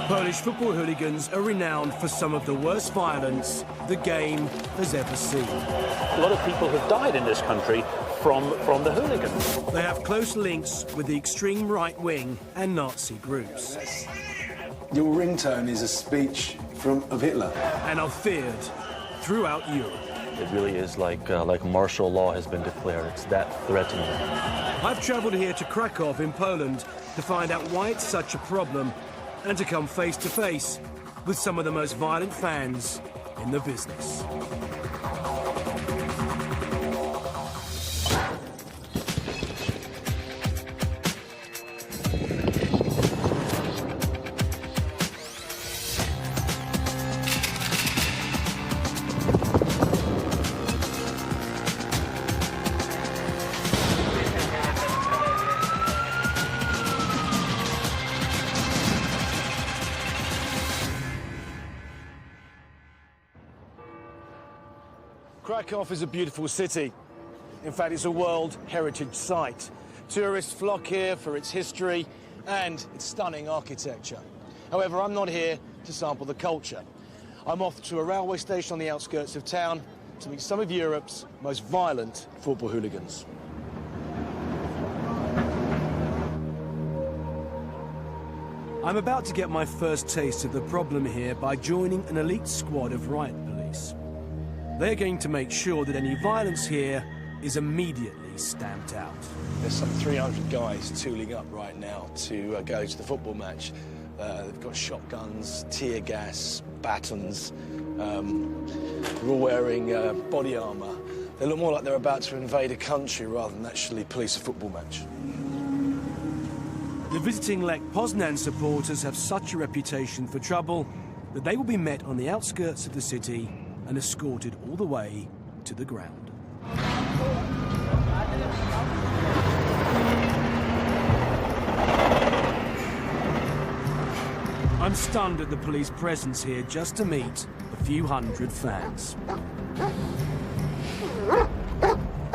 Polish football hooligans are renowned for some of the worst violence the game has ever seen. A lot of people have died in this country from the hooligans. They have close links with the extreme right wing and Nazi groups. Your ringtone is a speech of Hitler. And are feared throughout Europe. It really is like martial law has been declared. It's that threatening. I've travelled here to Krakow in Poland to find out why it's such a problem and to come face to face with some of the most violent fans in the business. Krakow is a beautiful city. In fact, it's a World Heritage Site. Tourists flock here for its history and its stunning architecture. However, I'm not here to sample the culture. I'm off to a railway station on the outskirts of town to meet some of Europe's most violent football hooligans. I'm about to get my first taste of the problem here by joining an elite squad of riot police. They're going to make sure that any violence here is immediately stamped out. There's some 300 guys tooling up right now to go to the football match. They've got shotguns, tear gas, batons. They're all wearing body armour. They look more like they're about to invade a country rather than actually police a football match. The visiting Lech Poznan supporters have such a reputation for trouble that they will be met on the outskirts of the city and escorted all the way to the ground. I'm stunned at the police presence here just to meet a few hundred fans.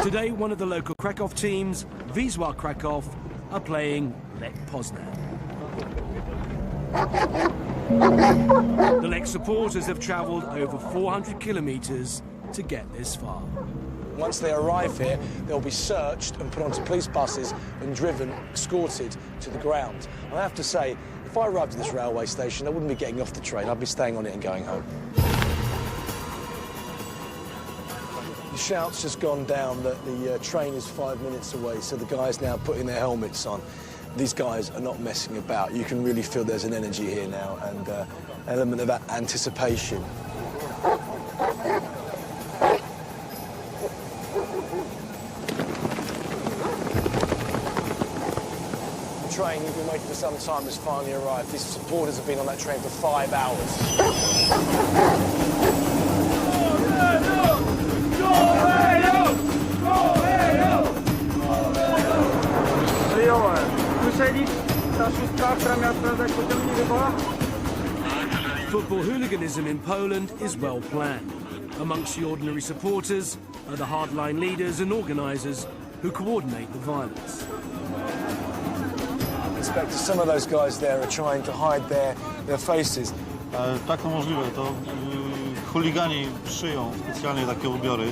Today, one of the local Krakow teams, Wisła Krakow, are playing Lech Poznan. The Lech supporters have travelled over 400 kilometres to get this far. Once they arrive here, they'll be searched and put onto police buses and driven, escorted to the ground. I have to say, if I arrived at this railway station, I wouldn't be getting off the train. I'd be staying on it and going home. The shout's just gone down that the train is 5 minutes away, so the guys now putting their helmets on. These guys are not messing about. You can really feel there's an energy here now and an element of that anticipation. The train you've been waiting for some time has finally arrived. These supporters have been on that train for 5 hours. Football hooliganism in Poland is well planned. Amongst the ordinary supporters are the hardline leaders and organisers who coordinate the violence. Inspector, some of those guys there are trying to hide their faces. Tak, to możliwe. To chuligani szyją specjalnie takie ubiory,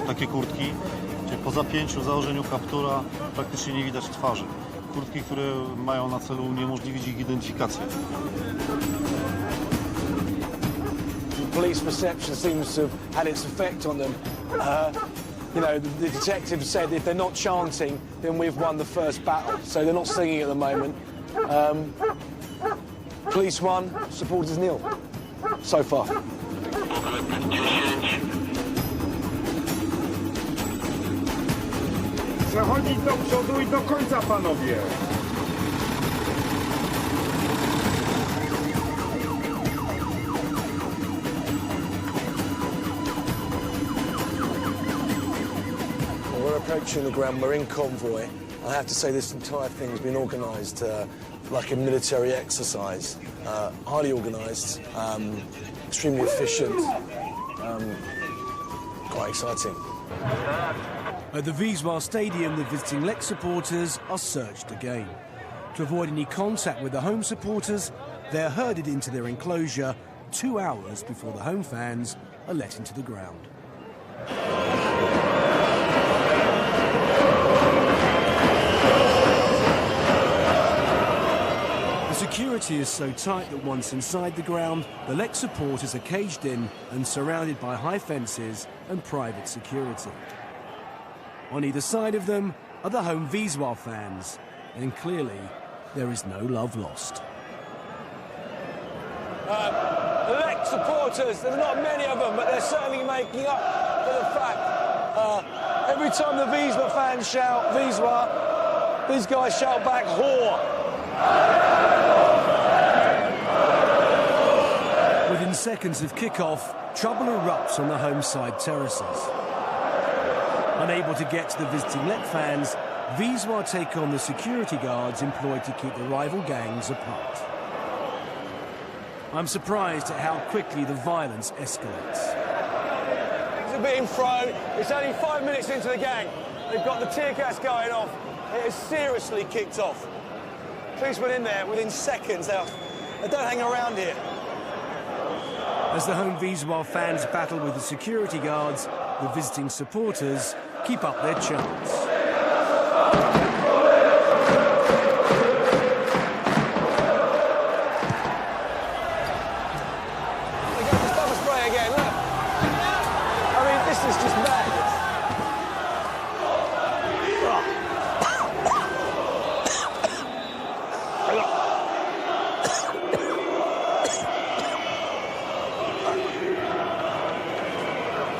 takie kurtki, gdzie po zapięciu, założeniu kaptura praktycznie nie widać twarzy. Kurtki, które mają na celu uniemożliwić ich identyfikację. Police perception seems to have had its effect on them. You know, the detective said if they're not chanting, then we've won the first battle. So they're not singing at the moment. Police 1, supporters 0. So far. Przechodzić do przodu i do końca, panowie. We're approaching the ground, we're in convoy. I have to say this entire thing has been organised like a military exercise. Highly organised, extremely efficient, quite exciting. At the Wisła Stadium, the visiting Lech supporters are searched again. To avoid any contact with the home supporters, they're herded into their enclosure 2 hours before the home fans are let into the ground. The security is so tight that once inside the ground, the Lech supporters are caged in and surrounded by high fences and private security. On either side of them are the home Wisła fans, and clearly there is no love lost. The Lech supporters, there's not many of them, but they're certainly making up for the fact. Every time the Wisła fans shout Wisła, these guys shout back whore. Within seconds of kick-off, trouble erupts on the home side terraces. Unable to get to the visiting Lech fans, Wisła take on the security guards employed to keep the rival gangs apart. I'm surprised at how quickly the violence escalates. It's a bit in front. It's only 5 minutes into the gang. They've got the tear gas going off. It has seriously kicked off. Policemen in there within seconds. They don't hang around here. As the home Wisła fans battle with the security guards, the visiting supporters keep up their chants.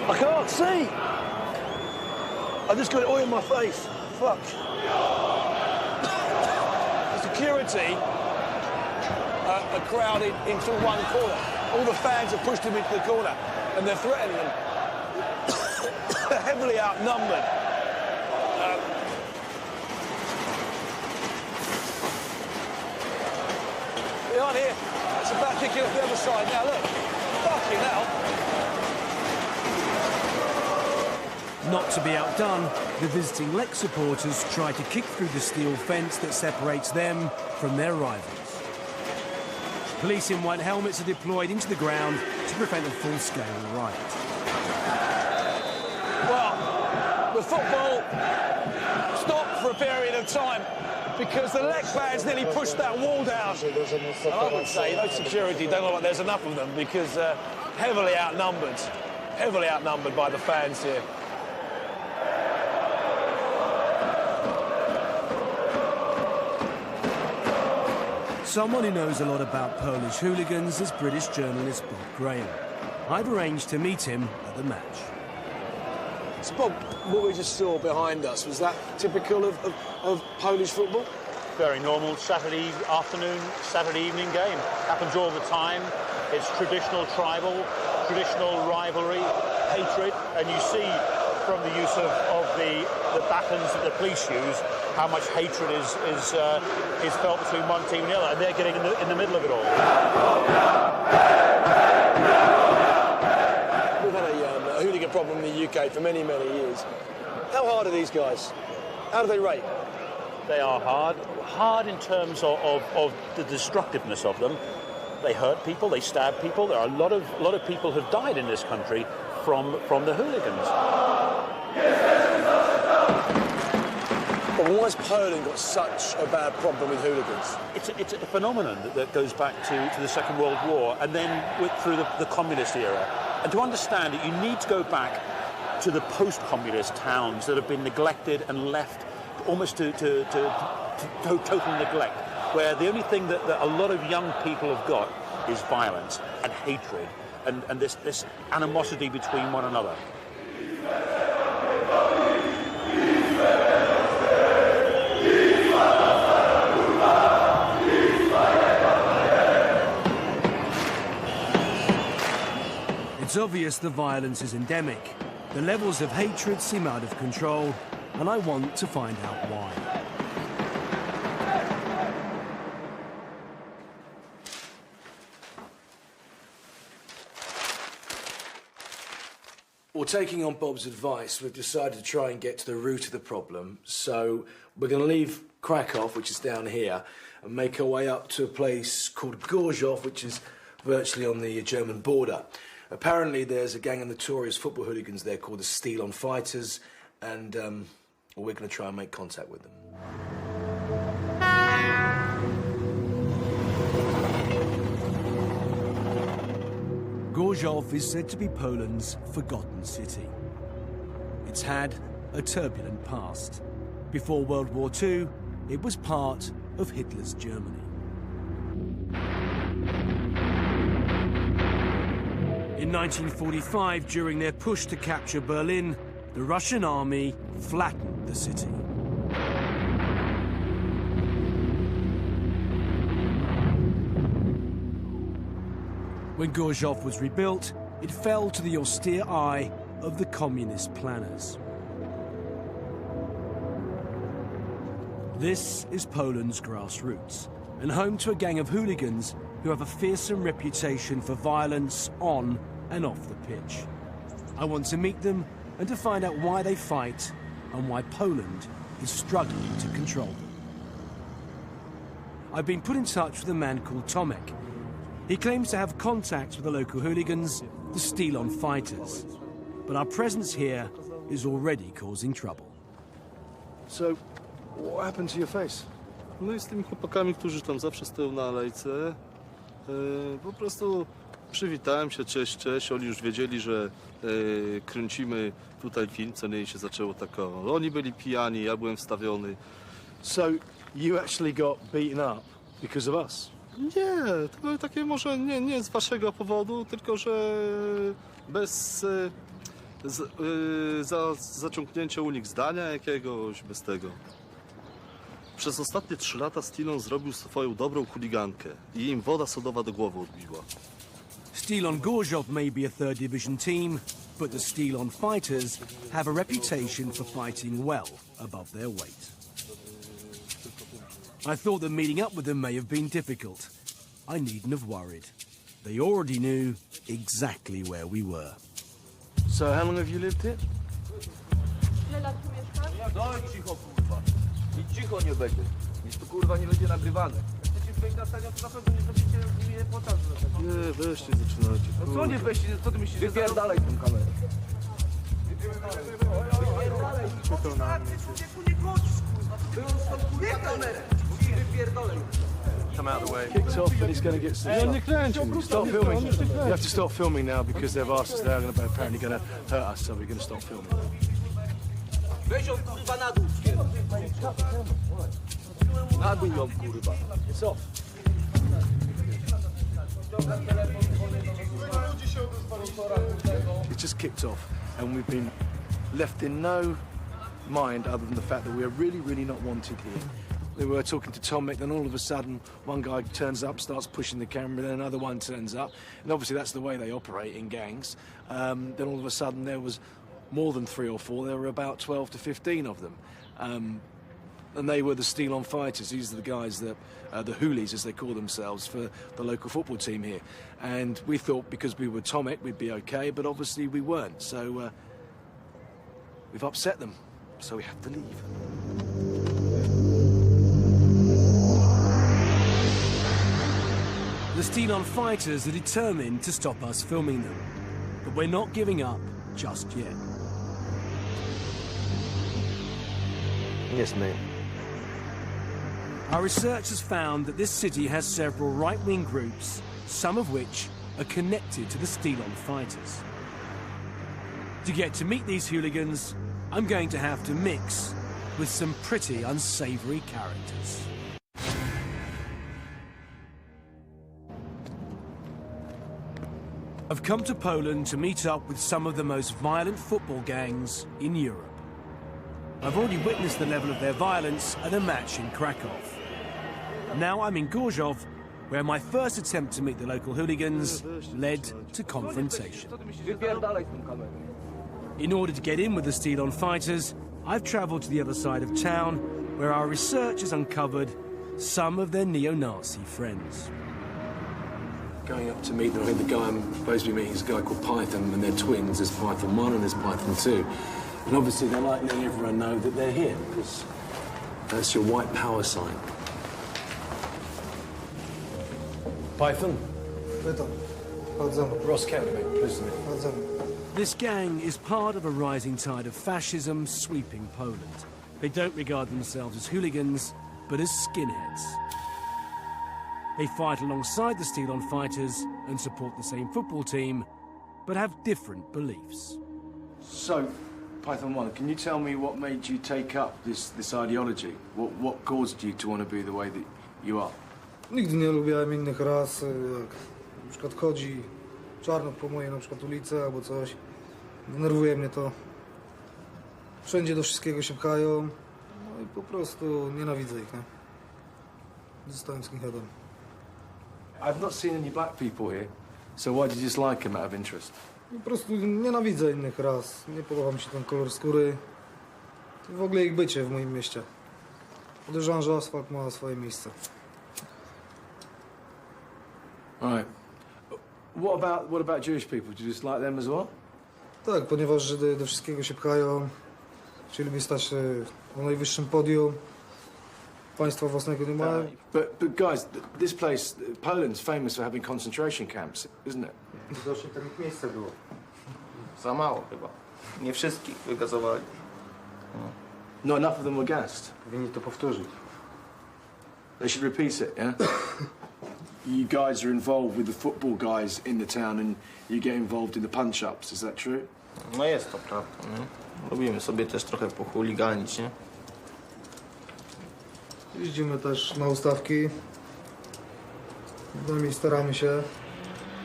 I can't see. I just got it all in my face. Fuck. The security are crowded into one corner. All the fans have pushed them into the corner and they're threatening them. They're heavily outnumbered. Behind here, it's about kicking off the other side. Now look, fucking hell. Not to be outdone, the visiting Lech supporters try to kick through the steel fence that separates them from their rivals. Police in white helmets are deployed into the ground to prevent a full-scale riot. Well, the football stopped for a period of time because the Lech fans nearly pushed that wall down. And I would say those security don't look like there's enough of them because heavily outnumbered by the fans here. Someone who knows a lot about Polish hooligans is British journalist Bob Graham. I've arranged to meet him at the match. So Bob, what we just saw behind us, was that typical of Polish football? Very normal Saturday afternoon, Saturday evening game. Happens all the time. It's traditional tribal, traditional rivalry, hatred, and you see from the use of the batons that the police use how much hatred is felt between one team and the other, and they're getting in the middle of it all. We've had a hooligan problem in the UK for many, many years. How hard are these guys? How do they rate? They are hard in terms of the destructiveness of them. They hurt people, they stab people. There are a lot of people who've died in this country from the hooligans. But why has Poland got such a bad problem with hooligans? It's a phenomenon that goes back to the Second World War and then through the communist era. And to understand it, you need to go back to the post-communist towns that have been neglected and left almost to total neglect, where the only thing that a lot of young people have got is violence and hatred and this animosity between one another. It's obvious the violence is endemic. The levels of hatred seem out of control, and I want to find out why. Well, taking on Bob's advice, we've decided to try and get to the root of the problem. So we're going to leave Krakow, which is down here, and make our way up to a place called Gorzów, which is virtually on the German border. Apparently, there's a gang of notorious football hooligans there called the Stilon Fighters, and we're going to try and make contact with them. Gorzów is said to be Poland's forgotten city. It's had a turbulent past. Before World War II, it was part of Hitler's Germany. In 1945, during their push to capture Berlin, the Russian army flattened the city. When Gorzów was rebuilt, it fell to the austere eye of the communist planners. This is Poland's grassroots, and home to a gang of hooligans who have a fearsome reputation for violence on and off the pitch. I want to meet them and to find out why they fight and why Poland is struggling to control them. I've been put in touch with a man called Tomek. He claims to have contacts with the local hooligans, the Stilon Fighters. But our presence here is already causing trouble. So, what happened to your face? No i z tymi chłopakami, którzy tam zawsze stoją na alejce, po prostu przywitałem się, cześć, cześć. Oni już wiedzieli, że kręcimy tutaj film, co nie się zaczęło tak. Oni byli pijani, ja byłem wstawiony. So, you actually got beaten up because of us? Nie, to były takie może nie z waszego powodu, tylko że bez zaciągnięcia u nich zdania jakiegoś, bez tego. Przez ostatnie 3 lata Stilon zrobił swoją dobrą chuligankę i im woda sodowa do głowy odbiła. Stilon Gorzów may be a third division team, but the Stilon Fighters have a reputation for fighting well above their weight. I thought that meeting up with them may have been difficult. I needn't have worried. They already knew exactly where we were. So, how long have you lived here? Ile lat tu mieszkasz? No i cicho, kurwa. I cicho nie będzie. Nic tu, kurwa, nie będzie nagrywane. Jak chcecie wejść na stadion, to na pewno nie zrobicie mi reportażu. Nie, weźcie, zaczynacie. No co nie weźcie, co ty myślisz? Wypierdalaj tą kamerę. Wypierdalaj. Człowieku, nie godzisz, kurwa. Wyłącz tą, kurwa, kamerę. Wypierdalaj. Come out of the way. Kicked off and he's going to get some shot. Stop filming. You have to stop filming now because they've asked us. They're apparently going to hurt us, so we're going to stop filming. Weź ją, kurwa, na dół. Na dół ją, kurwa. It's off. It just kicked off and we've been left in no mind other than the fact that we're really not wanted here. We were talking to Tomek, then all of a sudden one guy turns up, starts pushing the camera, then another one turns up, and obviously that's the way they operate in gangs. Then all of a sudden there was more than 3 or 4, there were about 12 to 15 of them. And they were the Stilon Fighters. These are the guys that, the hoolies as they call themselves, for the local football team here. And we thought because we were Tomek we'd be okay, but obviously we weren't. So we've upset them, so we have to leave. The Stilon Fighters are determined to stop us filming them, but we're not giving up just yet. Yes, mate. Our research has found that this city has several right-wing groups, some of which are connected to the Stilon Fighters. To get to meet these hooligans, I'm going to have to mix with some pretty unsavory characters. I've come to Poland to meet up with some of the most violent football gangs in Europe. I've already witnessed the level of their violence at a match in Krakow. Now I'm in Gorzów, where my first attempt to meet the local hooligans led to confrontation. Wypierdalaj tą kamerę. In order to get in with the Stilon Fighters, I've travelled to the other side of town, where our research has uncovered some of their neo-Nazi friends. going up to meet them. I think the guy I'm supposed to be meeting is a guy called Python, and they're twins. There's Python 1 and there's Python 2. And obviously they're like letting everyone know that they're here, because that's your white power sign. Python? Ross Kemp, mate. Pleased to meet you. This gang is part of a rising tide of fascism sweeping Poland. They don't regard themselves as hooligans, but as skinheads. They fight alongside the Stilon Fighters and support the same football team, but have different beliefs. So, Python 1, can you tell me what made you take up this ideology? What caused you to want to be the way that you are? Nigdy nie lubiłem innych ras, jak na przykład chodzi czarno po mojej na przykład ulicy albo coś. Denerwuje mnie to. Wszędzie do wszystkiego się pchają, no i po prostu nienawidzę ich, nie? Zostałem skinheadem. I've not seen any black people here, so why did you just like them out of interest? Po prostu nienawidzę innych ras. Nie podoba mi się ten kolor skóry. I w ogóle ich bycie w moim mieście. Podejrzewam, że asfalt ma swoje miejsce. Right. What about Jewish people? Do you just like them as well? Tak, ponieważ Żydy do wszystkiego się pchają. Chcieliby stać na najwyższym podium. Państwa własnego nie mają. But guys, this place, Poland's famous for having concentration camps, isn't it? Widocznie tam ich miejsce było. Za mało chyba. Nie wszystkich wygazowali. Not enough of them were gassed. Powinni to powtórzyć. They should repeat it, yeah? You guys are involved with the football guys in the town and you get involved in the punch-ups, is that true? No jest to prawda, nie? Lubimy sobie też trochę pochuliganić, nie? Jeździmy też na ustawki. Z nami staramy się.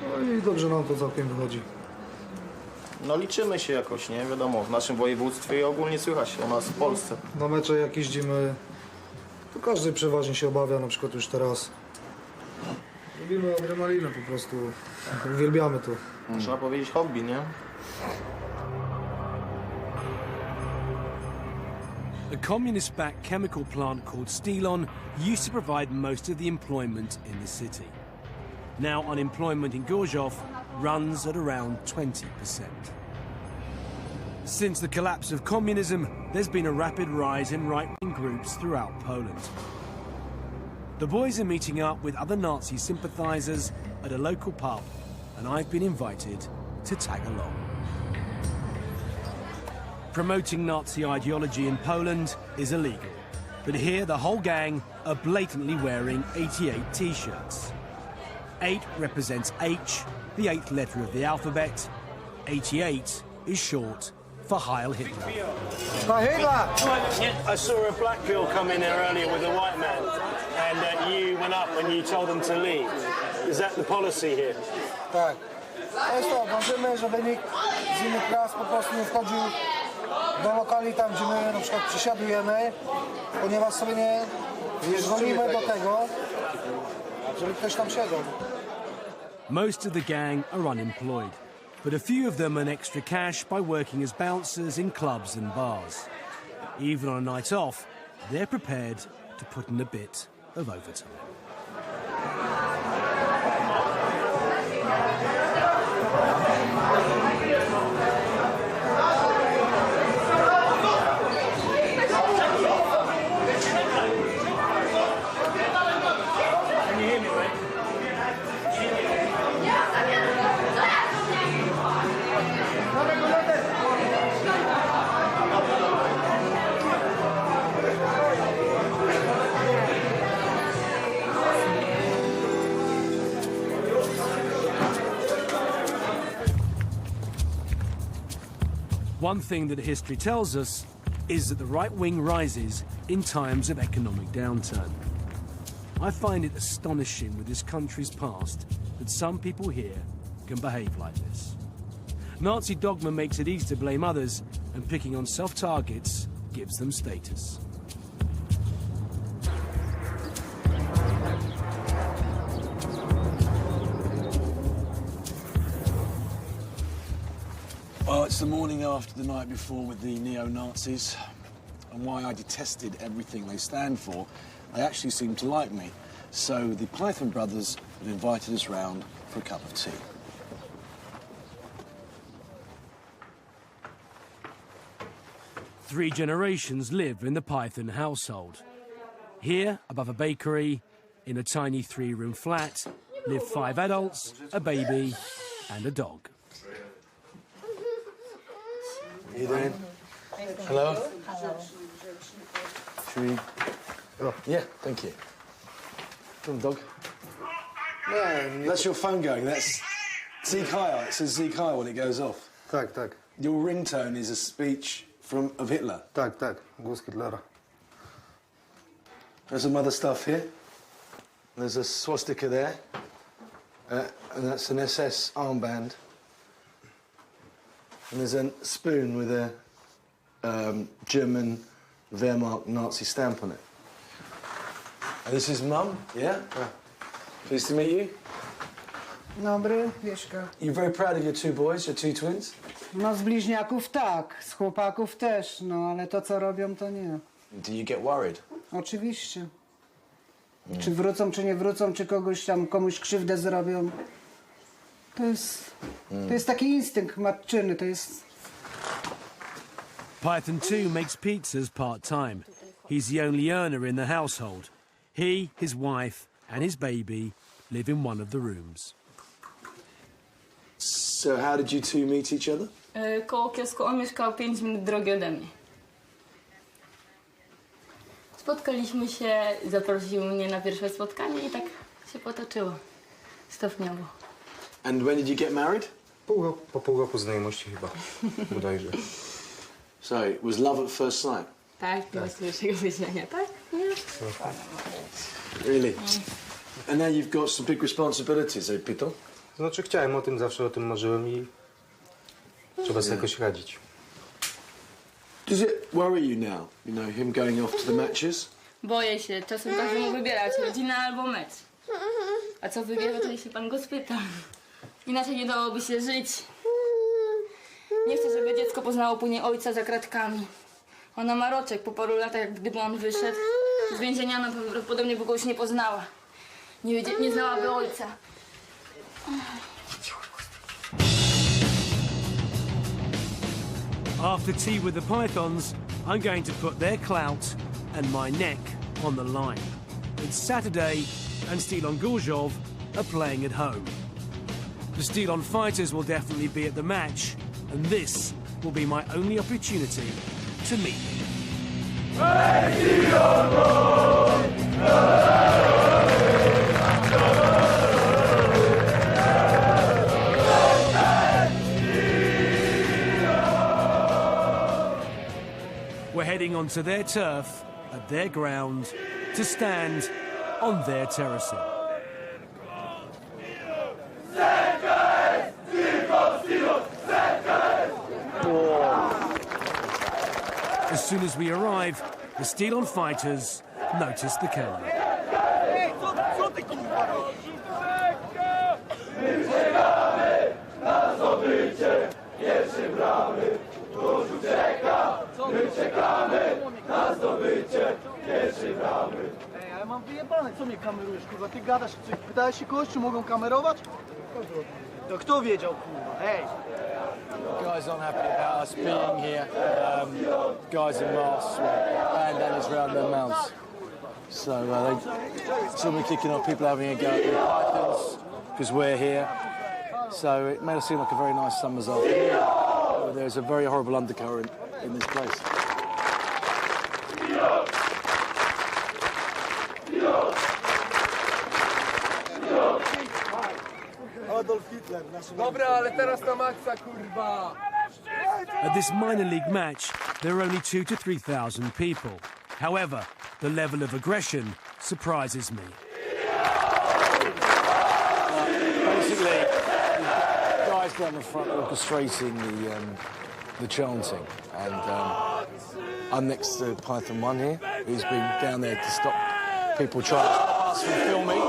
No i dobrze nam to całkiem wychodzi. No liczymy się jakoś, nie? Wiadomo, w naszym województwie i ogólnie słychać o nas w Polsce. Na mecze jak jeździmy, to każdy przeważnie się obawia, na przykład już teraz. Lubimy adrenalinę po prostu. Uwielbiamy to. Trzeba powiedzieć hobby, nie? A communist-backed chemical plant called Stilon used to provide most of the employment in the city. Now unemployment in Gorzów runs at around 20%. Since the collapse of communism, there's been a rapid rise in right-wing groups throughout Poland. The boys are meeting up with other Nazi sympathizers at a local pub, and I've been invited to tag along. Promoting Nazi ideology in Poland is illegal, but here the whole gang are blatantly wearing 88 t-shirts. 8 represents H, the 8th letter of the alphabet. 88 is short for Heil Hitler. I saw a black girl come in there earlier with a white man, and you went up and you told them to leave. Is that the policy here? Tak. To jest to, dążymy, żeby nikt z innych ras po prostu nie wchodził do lokali tam, gdzie my na przykład przesiadujemy, ponieważ sobie nie dzwonimy do tego, żeby ktoś tam siedział. Most of the gang are unemployed, but a few of them earn extra cash by working as bouncers in clubs and bars. Even on a night off, they're prepared to put in a bit of overtime. One thing that history tells us is that the right wing rises in times of economic downturn. I find it astonishing with this country's past that some people here can behave like this. Nazi dogma makes it easy to blame others, and picking on self-targets gives them status. Well, it's the morning after the night before with the neo-Nazis, and why I detested everything they stand for, they actually seem to like me. So the Python brothers have invited us round for a cup of tea. Three generations live in the Python household. Here, above a bakery, in a tiny three-room flat, live 5 adults, a baby, and a dog. How you doing? Hello? Should we... Oh, yeah, thank you. Come on, dog. Yeah, that's your phone going. That's Sieg Heil. It says Sieg Heil when it goes off. Tak, tak. Your ringtone is a speech of Hitler. Tak, tak. Głos Hitlera. There's some other stuff here. There's a swastika there. And that's an SS armband. And there's a spoon with a German Wehrmacht Nazi stamp on it. And this is Mum, yeah? Pleased to meet you. Dobry, Wieszka. You're very proud of your 2 boys, your 2 twins? No z bliźniaków tak, z chłopaków też, no ale to co robią to nie. Do you get worried? Oczywiście. Czy wrócą, czy nie wrócą, czy komuś krzywdę zrobią. To jest taki instynkt matczyny, to jest... Python 2 makes pizzas part-time. He's the only earner in the household. He, his wife, and his baby live in one of the rooms. So how did you 2 meet each other? Koło kiosku, on mieszkał 5 minut drogi ode mnie. Spotkaliśmy się, zaprosił mnie na pierwsze spotkanie i tak się potoczyło stopniowo. And when did you get married? Po pół roku znajomości chyba, bodajże. So it was love at first sight? Tak, miłość z pierwszego wejrzenia, tak? Nie. Really? And now you've got some big responsibilities, eh, Peter? Znaczy chciałem o tym, zawsze o tym marzyłem i trzeba sobie jakoś radzić. Does it worry you now, you know, him going off to the matches? Boję się, czasem każdy mu wybierać, rodzina albo mecz. A co wybierze, to jeśli pan go spyta. Inaczej nie dałoby się żyć. Nie chcę, żeby dziecko poznało później ojca za kratkami. Ona ma roczek po paru latach, jak gdyby on wyszedł z więzienia, no prawdopodobnie by go już nie poznała. Nie znałaby ojca. After tea with the Pythons, I'm going to put their clout and my neck on the line. It's Saturday and Stilon Gorzów are playing at home. The Stilon Fighters will definitely be at the match, and this will be my only opportunity to meet them. We're heading onto their turf, at their ground, to stand on their terracing. As soon as we arrive, the Stilon Fighters notice the camera. Ej, ale mam wyjebane, co mnie kamerujesz, kurwa? Ty gadasz, pytałeś się kogoś, czy mogą kamerować? To kto wiedział, kurwa? Ej! Guys aren't happy about us being here. Guys in masks with bandanas around their mouths. So they saw me kicking off, people having a go at the Pythons because we're here. So it made us seem like a very nice summer's afternoon. But there's a very horrible undercurrent in this place. Dobra, ale teraz na maksa, kurwa! At this minor league match, there are only 2,000 to 3,000 people. However, the level of aggression surprises me. Basically, the guys down the front orchestrating the chanting, and I'm next to Python 1 here, who's been down there to stop people trying to stop us from filming.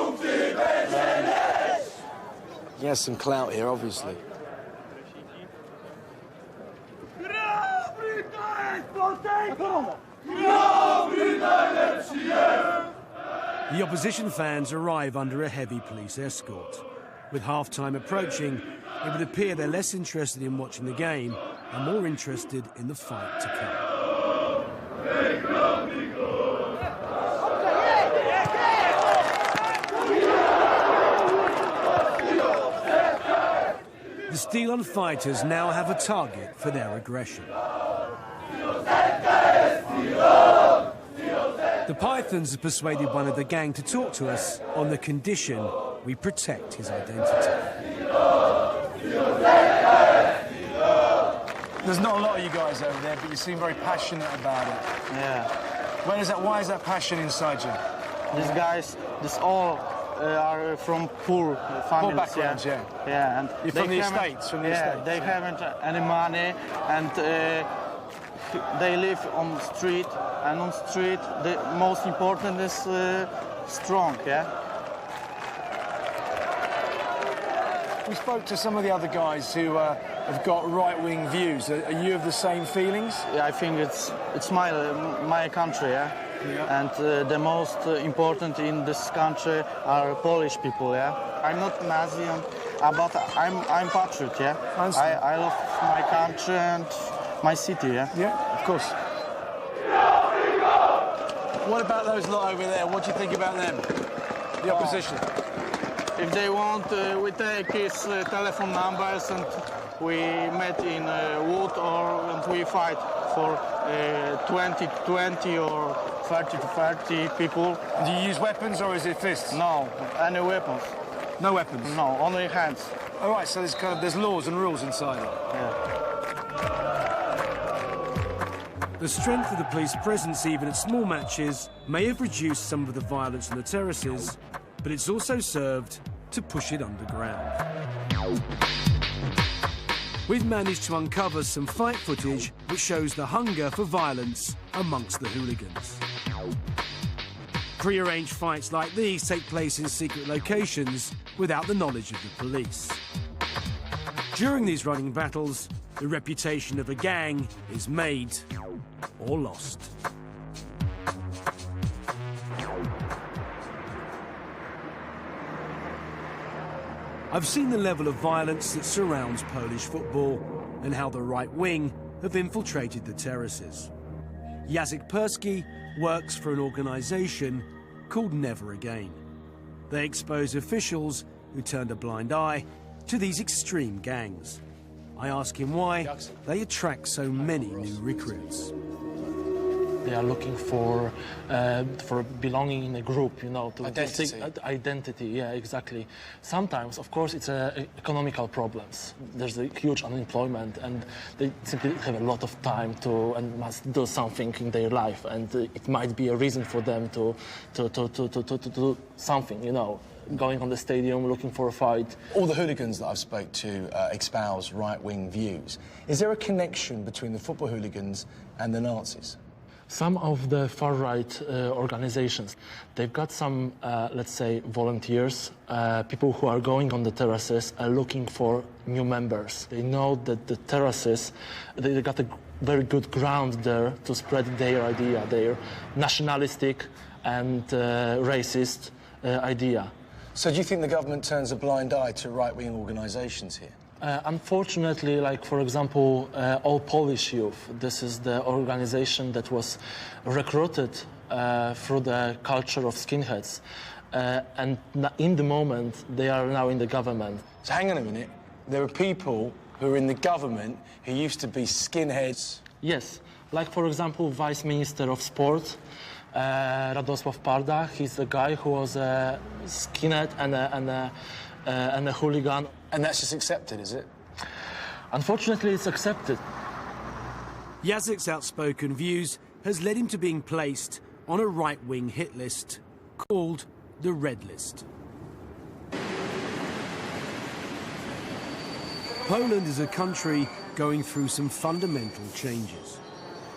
He has some clout here, obviously. The opposition fans arrive under a heavy police escort. With half-time approaching, it would appear they're less interested in watching the game and more interested in the fight to come. The Stilon Fighters now have a target for their aggression. The Pythons have persuaded one of the gang to talk to us on the condition we protect his identity. There's not a lot of you guys over there, but you seem very passionate about it. Yeah. Why is that passion inside you? These guys, all are from poor families. Poor backgrounds, yeah. Yeah, and you're from the estates, they haven't any money, and they live on the street, and on the street the most important is strong, yeah. We spoke to some of the other guys who have got right-wing views. Are you of the same feelings? Yeah, I think it's my country, yeah. Yeah. And the most important in this country are Polish people, yeah. I'm not Nazi, but I'm patriot, yeah. I love my country and my city, yeah. Yeah, of course. What about those lot over there? What do you think about them? The opposition? If they want, we take his telephone numbers and we met in wood and we fight for 20 or 30 people. Do you use weapons or is it fists? No, any weapons. No weapons? No, only hands. All right, so there's laws and rules inside it. Yeah. The strength of the police presence, even at small matches, may have reduced some of the violence on the terraces, but it's also served to push it underground. We've managed to uncover some fight footage which shows the hunger for violence amongst the hooligans. Pre-arranged fights like these take place in secret locations without the knowledge of the police. During these running battles, the reputation of a gang is made or lost. I've seen the level of violence that surrounds Polish football and how the right wing have infiltrated the terraces. Jacek Persky works for an organisation called Never Again. They expose officials who turned a blind eye to these extreme gangs. I ask him why they attract so many new recruits. They are looking for belonging in a group, you know, to identity. Yeah, exactly. Sometimes, of course, it's economical problems. There's a huge unemployment, and they simply have a lot of time to and must do something in their life, and it might be a reason for them to do something, you know. Going on the stadium, looking for a fight. All the hooligans that I've spoke to espouse right-wing views. Is there a connection between the football hooligans and the Nazis? Some of the far-right organizations, they've got some, let's say, volunteers, people who are going on the terraces and looking for new members. They know that the terraces, they got a very good ground there to spread their idea, their nationalistic and racist idea. So do you think the government turns a blind eye to right-wing organizations here? Unfortunately, like, for example, All Polish Youth, this is the organization that was recruited through the culture of skinheads. And in the moment, they are now in the government. So hang on a minute. There are people who are in the government who used to be skinheads? Yes. Like, for example, Vice Minister of Sport, Radosław Parda. He's a guy who was a skinhead and a hooligan. And that's just accepted, is it? Unfortunately, it's accepted. Jacek's outspoken views has led him to being placed on a right-wing hit list called the Red List. Poland is a country going through some fundamental changes.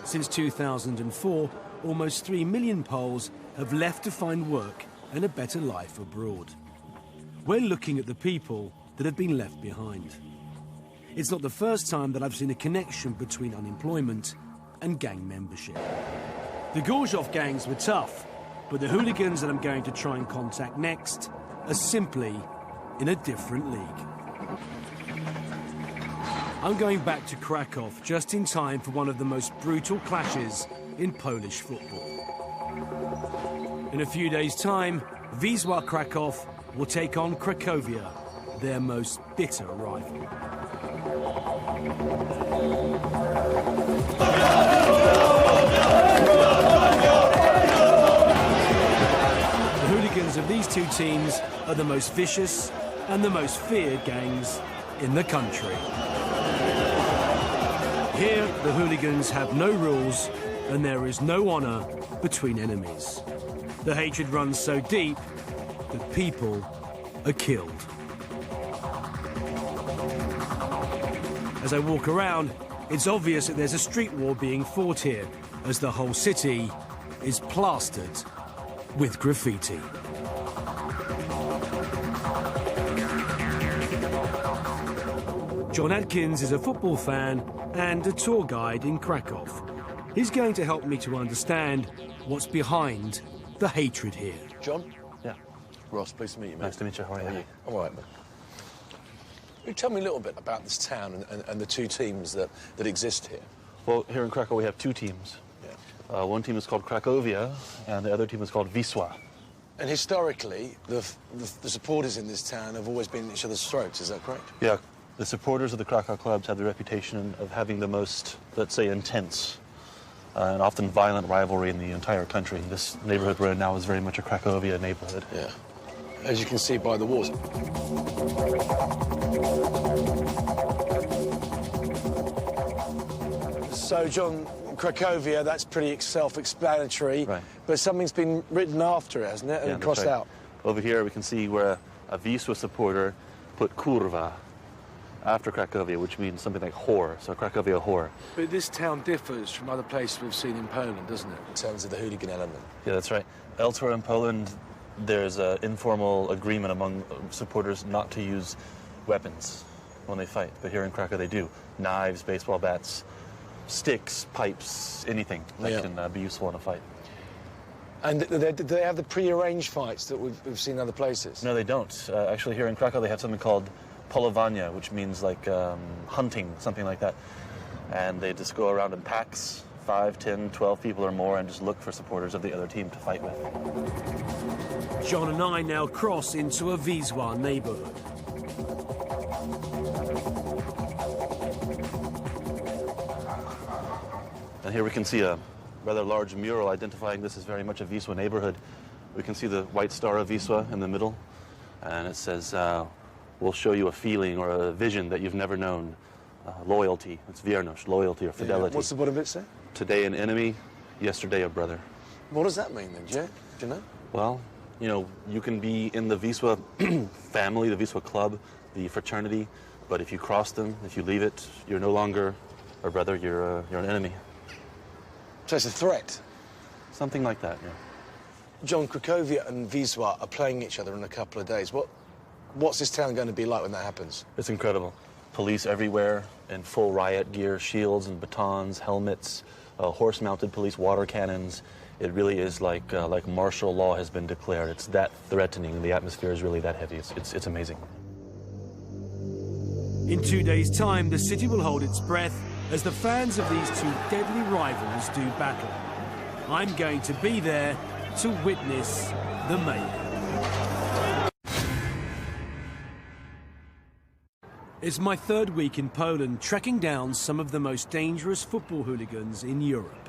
Since 2004, almost 3 million Poles have left to find work and a better life abroad. We're looking at the people that have been left behind. It's not the first time that I've seen a connection between unemployment and gang membership. The Gorzów gangs were tough, but the hooligans that I'm going to try and contact next are simply in a different league. I'm going back to Krakow just in time for one of the most brutal clashes in Polish football. In a few days' time, Wisła Krakow will take on Cracovia, their most bitter rival. The hooligans of these two teams are the most vicious and the most feared gangs in the country. Here, the hooligans have no rules and there is no honour between enemies. The hatred runs so deep that people are killed. As I walk around, it's obvious that there's a street war being fought here, as the whole city is plastered with graffiti. John Atkins is a football fan and a tour guide in Krakow. He's going to help me to understand what's behind the hatred here. John? Yeah. Ross, pleased to meet you, mate. Nice to meet you. How are you? I'm all right, mate. Can you tell me a little bit about this town and the two teams that exist here? Well, here in Krakow we have two teams. Yeah. One team is called Cracovia, and the other team is called Wisła. And historically, the supporters in this town have always been each other's throats, is that correct? Yeah. The supporters of the Krakow clubs have the reputation of having the most, let's say, intense and often violent rivalry in the entire country. This neighborhood we're in now is very much a Cracovia neighborhood. Yeah. As you can see by the walls. So, John, Cracovia, that's pretty self-explanatory. Right. But something's been written after it, hasn't it? And Yeah, crossed right. out. Over here we can see where a Wisła supporter put kurwa after Cracovia, which means something like whore. So Cracovia whore. But this town differs from other places we've seen in Poland, doesn't it? In terms of the hooligan element. Yeah, that's right. Elsewhere in Poland, there's an informal agreement among supporters not to use weapons when they fight. But here in Krakow, they do. Knives, baseball bats, sticks, pipes, anything that can be useful in a fight. And do they have the pre-arranged fights that we've seen in other places? No, they don't. Actually, here in Krakow, they have something called polowania, which means like hunting, something like that. And they just go around in packs, 5, 10, 12 people or more, and just look for supporters of the other team to fight with. John and I now cross into a Wisła neighborhood. And here we can see a rather large mural identifying this as very much a Wisła neighborhood. We can see the white star of Wisła in the middle, and it says, we'll show you a feeling or a vision that you've never known. Loyalty. It's wierność, loyalty or fidelity. What's the bottom of it say? Today an enemy, yesterday a brother. What does that mean then, do you know? Well, you know, you can be in the Wisła family, the Wisła club, the fraternity, but if you cross them, if you leave it, you're no longer a brother, you're an enemy. So it's a threat? Something like that, yeah. John, Cracovia and Wisła are playing each other in a couple of days. What's this town going to be like when that happens? It's incredible. Police everywhere in full riot gear, shields and batons, helmets, horse-mounted police, water cannons. It really is like martial law has been declared. It's that threatening. The atmosphere is really that heavy. It's amazing. In 2 days' time, the city will hold its breath as the fans of these two deadly rivals do battle. I'm going to be there to witness the mayhem. It's my third week in Poland, tracking down some of the most dangerous football hooligans in Europe.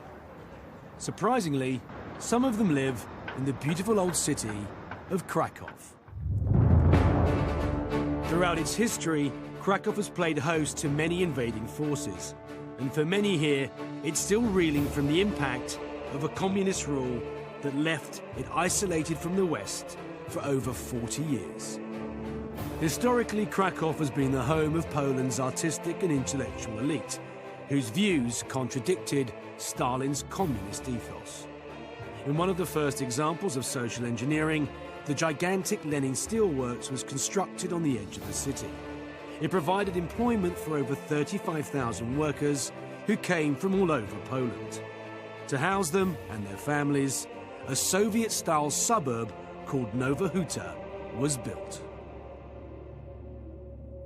Surprisingly, some of them live in the beautiful old city of Krakow. Throughout its history, Krakow has played host to many invading forces. And for many here, it's still reeling from the impact of a communist rule that left it isolated from the West for over 40 years. Historically, Krakow has been the home of Poland's artistic and intellectual elite, whose views contradicted Stalin's communist ethos. In one of the first examples of social engineering, the gigantic Lenin Steelworks was constructed on the edge of the city. It provided employment for over 35,000 workers who came from all over Poland. To house them and their families, a Soviet-style suburb called Nowa Huta was built.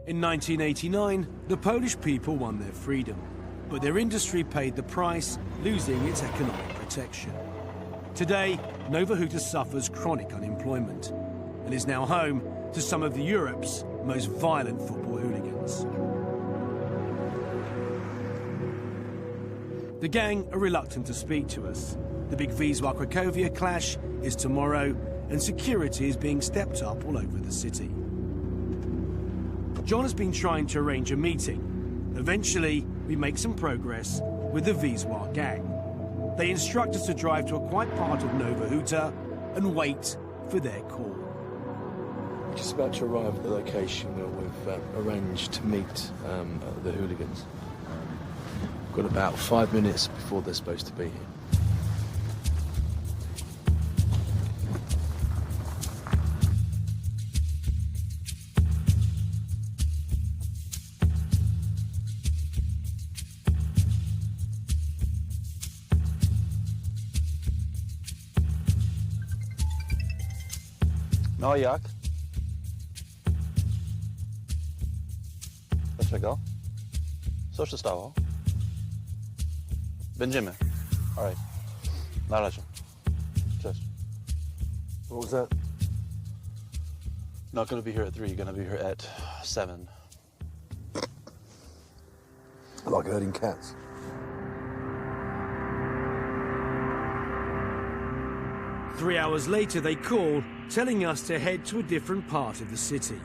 In 1989, the Polish people won their freedom, but their industry paid the price, losing its economic protection. Today, Nowa Huta suffers chronic unemployment and is now home to some of Europe's most violent football hooligans. The gang are reluctant to speak to us. The big Wisła-Cracovia clash is tomorrow, and security is being stepped up all over the city. John has been trying to arrange a meeting. Eventually, we make some progress with the Wisła gang. They instruct us to drive to a quiet part of Nowa Huta and wait for their call. We're just about to arrive at the location where we've arranged to meet the hooligans. We've got about 5 minutes before they're supposed to be here. No jak? Dlaczego? Co się stało? Będziemy. All right. Na razie. Cześć. What was that? Not gonna be here at 3, you're gonna be here at 7. Like herding cats. Three hours later, they call, telling us to head to a different part of the city.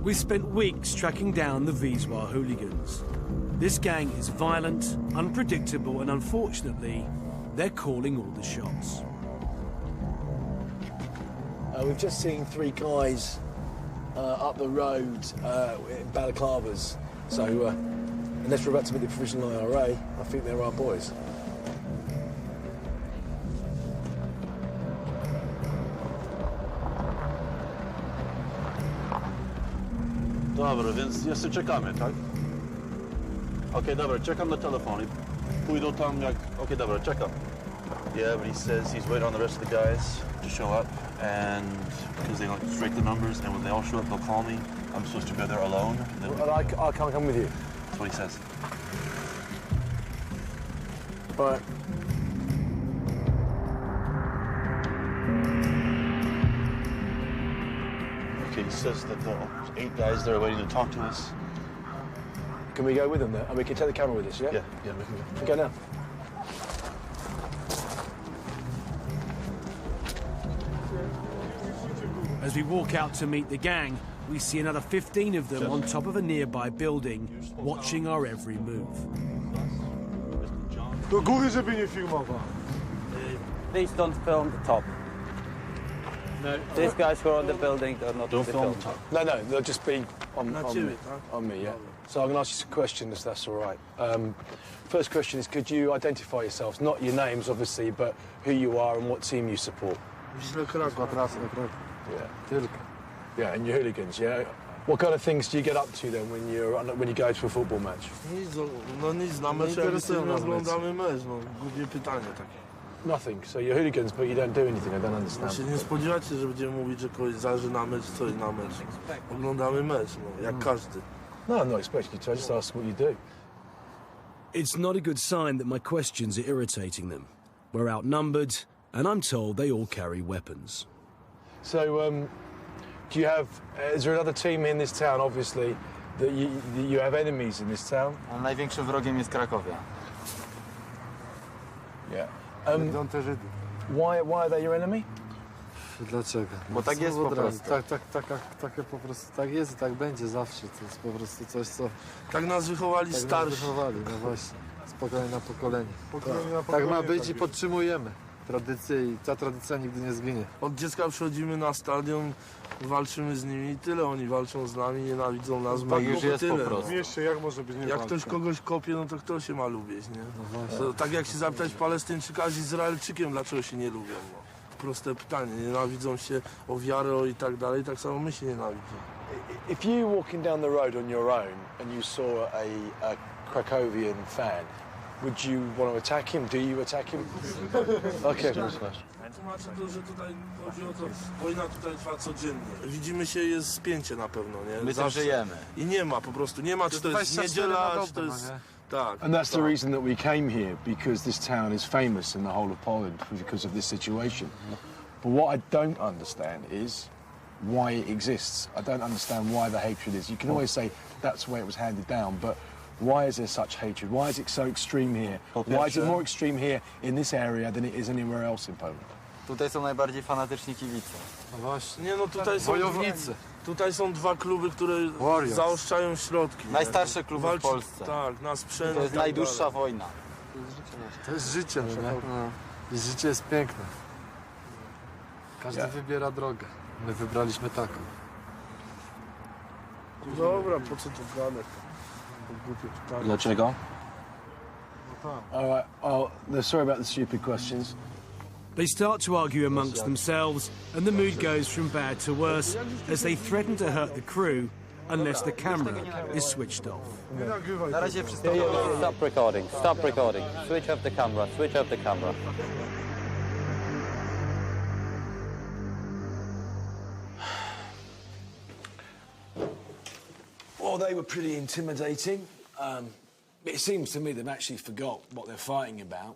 We've spent weeks tracking down the Wisła hooligans. This gang is violent, unpredictable, and unfortunately, they're calling all the shots. We've just seen 3 guys up the road in balaclavas. So, unless we're about to meet the provisional IRA, I think they're our boys. Dobra, więc jeszcze czekamy, tak? Okej, dobra, czekam na telefon i pójdą tam jak... Okej, dobra, czekam. Yeah, but he says he's waiting on the rest of the guys to show up, and because they don't strike the numbers, and when they all show up, they'll call me. I'm supposed to go there alone. Well, I can't come with you. That's what he says. Right. Okay, he says that there are 8 guys there waiting to talk to us. Can we go with them there? And we can take the camera with us, yeah? Yeah, we can go. We go now. As we walk out to meet the gang, we see another 15 of them on top of a nearby building, watching our every move. Do góry, żeby nie filmował. Please don't film the top. No. These guys who are on the building, they're not Don't to be film filmed. the top. No, they'll just be on me, yeah. So I'm going to ask you some questions, if that's all right. First question is, could you identify yourselves? Not your names, obviously, but who you are and what team you support. Yeah. Yeah, and you're hooligans, yeah? What kind of things do you get up to then when you go to a football match? Nic, na mecz jak oglądamy mecz, no, głupie pytanie takie. Nothing, so you're hooligans, but you don't do anything, I don't understand. Się nie spodziewacie, że będziemy mówić, że kogoś zależy na mecz, coś na mecz. Oglądamy mecz, no, jak każdy. No, I'm not expecting you to, I just ask what you do. It's not a good sign that my questions are irritating them. We're outnumbered, and I'm told they all carry weapons. So, do you have, is there another team in this town, obviously, that you have enemies in this town? Największym wrogiem jest Krakowia. Yeah. Why are they your enemy? Dlaczego? Bo tak jest po prostu. Tak po prostu, tak jest i tak będzie zawsze. To jest po prostu coś, co... Tak nas wychowali starsi. Tak nas wychowali, no właśnie. Z pokolenia na pokolenie. Tak ma być i podtrzymujemy tradycję i ta tradycja nigdy nie zginie. Od dziecka przychodzimy na stadion, walczymy z nimi i tyle. Oni walczą z nami, nienawidzą nas, bo już jest tyle. Po prostu. Jeszcze jak może być nie Jak ktoś kogoś kopie, no to kto się ma lubić, nie? No to tak jak się zapytać Palestyńczyka z Izraelczykiem, dlaczego się nie lubią. No. Proste pytanie, nienawidzą się o wiarę o i tak dalej, tak samo my się nienawidzimy. If you walking down the road on your own and you saw a Krakowian fan, Would you want to attack him? Do you attack him? Okay. Tłumaczę to, że tutaj chodzi o to, wojna tutaj trwa codziennie. Widzimy się, jest spięcie na pewno, nie? My tam żyjemy. I nie ma, po prostu nie ma, czy to jest niedziela, czy to jest... Tak. And that's the reason that we came here, because this town is famous in the whole of Poland because of this situation. But what I don't understand is why it exists. I don't understand why the hatred is. You can always say that's the way it was handed down, but why is there such hatred? Why is it so extreme here? Why is it more extreme here in this area than it is anywhere else in Poland? Tutaj są najbardziej fanatyczni kibice. No właśnie. Nie no, tutaj są wojownicy. Tutaj są dwa kluby, które zaoszczają środki. Najstarsze kluby w Polsce. Tak, na sprzęt. To jest najdłuższa wojna. To jest życie, nie? I życie jest piękne. Każdy wybiera drogę. My wybraliśmy taką. Dobra, po co tu gadać? Dlaczego? All right. Oh, sorry about the stupid questions. They start to argue amongst themselves, and the mood goes from bad to worse as they threaten to hurt the crew unless the camera is switched off. Na razie wszystko. Stop recording. Stop recording. Switch off the camera. Switch off the camera. Well, they were pretty intimidating. It seems to me they've actually forgot what they're fighting about.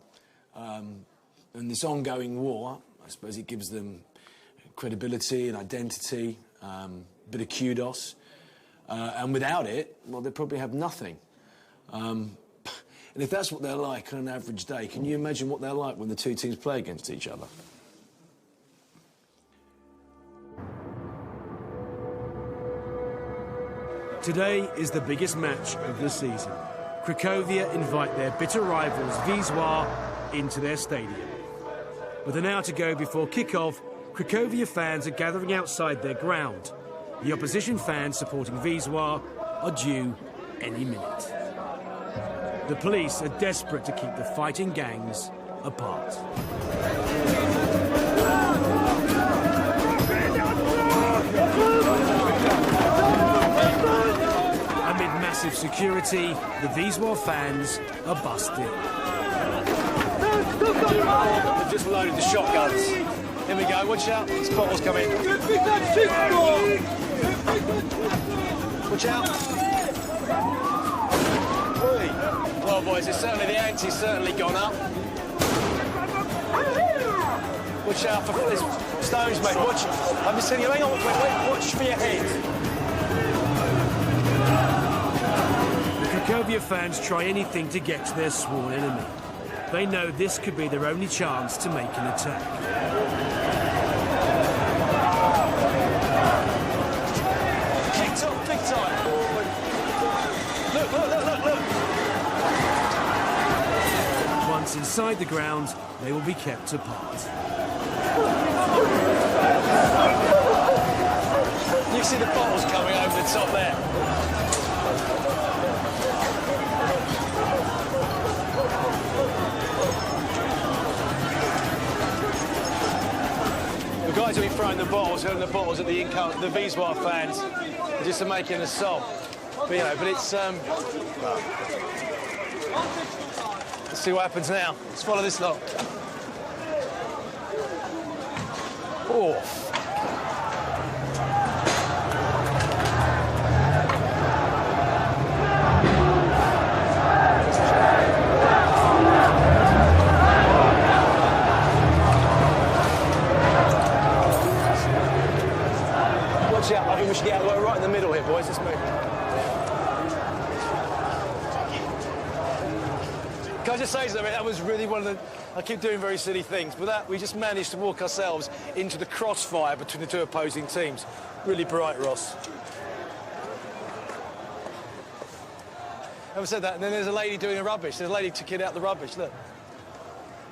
And this ongoing war, I suppose it gives them credibility and identity, a bit of kudos. And without it, well, they probably have nothing. And if that's what they're like on an average day, can you imagine what they're like when the two teams play against each other? Today is the biggest match of the season. Cracovia invite their bitter rivals Wisła into their stadium. With an hour to go before kick-off, Cracovia fans are gathering outside their ground. The opposition fans supporting Wisła are due any minute. The police are desperate to keep the fighting gangs apart. Amid massive security, the Wisła fans are bussed in. They've just loaded the shotguns. Here we go, watch out, this bottle's coming. Watch out. Oi. Well, boys, the ante's certainly gone up. Watch out for this stones, mate. Watch. I'm just telling you, hang on, wait, watch for your head. The Cracovia fans try anything to get to their sworn enemy. They know this could be their only chance to make an attack. Kicked up big time. Look. Once inside the ground, they will be kept apart. You see the bottles coming over the top there. The guys will be throwing the bottles, hurling the bottles at the Wisła fans, just to make an assault. But it's let's see what happens now. Let's follow this lot. Oh. Watch out, I think we should get out of the way right in the middle here, boys. Let's move. Can I just say something? That was really one of the... I keep doing very silly things, but that we just managed to walk ourselves into the crossfire between the two opposing teams. Really bright, Ross. Having said that, and then there's a lady doing the rubbish. There's a lady took it out the rubbish, look.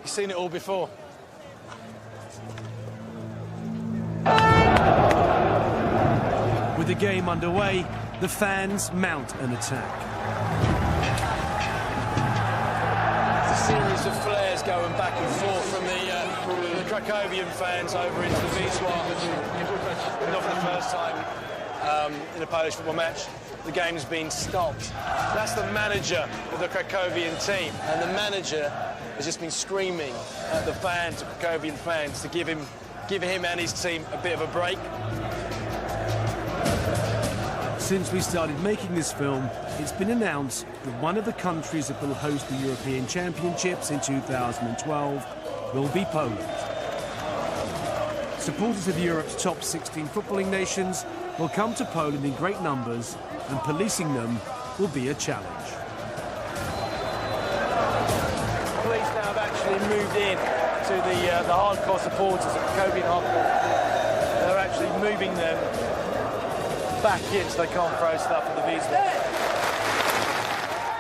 You've seen it all before. With the game underway, the fans mount an attack. Series of flares going back and forth from the Cracovian fans over into the Wisła. Not for the first time. in a Polish football match. The game's been stopped. That's the manager of the Krakowian team, and the manager has just been screaming at the fans, the Krakowian fans, to give him and his team a bit of a break. Since we started making this film, it's been announced that one of the countries that will host the European Championships in 2012 will be Poland. Supporters of Europe's top 16 footballing nations will come to Poland in great numbers, and policing them will be a challenge. Police now have actually moved in to the hardcore supporters, the Krakowian hardcore. They're actually moving them back in so they can't throw stuff at the visitors.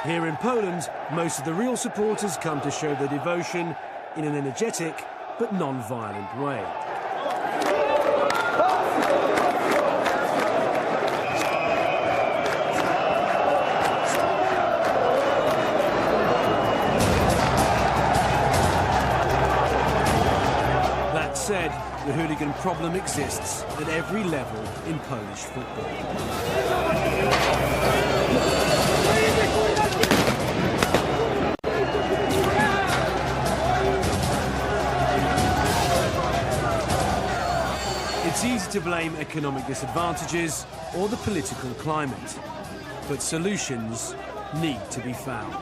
Here in Poland, most of the real supporters come to show their devotion in an energetic but non-violent way. That said, the hooligan problem exists at every level in Polish football. It's easy to blame economic disadvantages or the political climate, but solutions need to be found.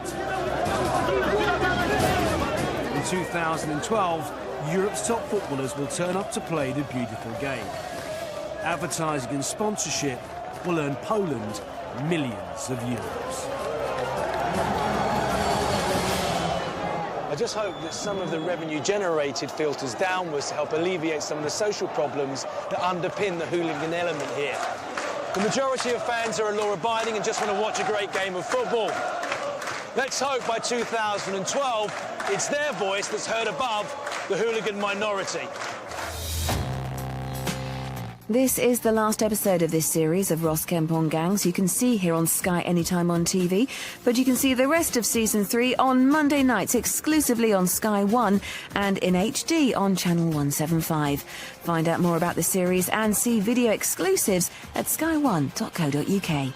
In 2012, Europe's top footballers will turn up to play the beautiful game. Advertising and sponsorship will earn Poland millions of euros. I just hope that some of the revenue generated filters downwards to help alleviate some of the social problems that underpin the hooligan element here. The majority of fans are law-abiding and just want to watch a great game of football. Let's hope by 2012 it's their voice that's heard above the hooligan minority. This is the last episode of this series of Ross Kemp on gangs. You can see here on Sky anytime on TV, but you can see the rest of Season 3 on Monday nights exclusively on Sky 1 and in HD on Channel 175. Find out more about the series and see video exclusives at sky1.co.uk.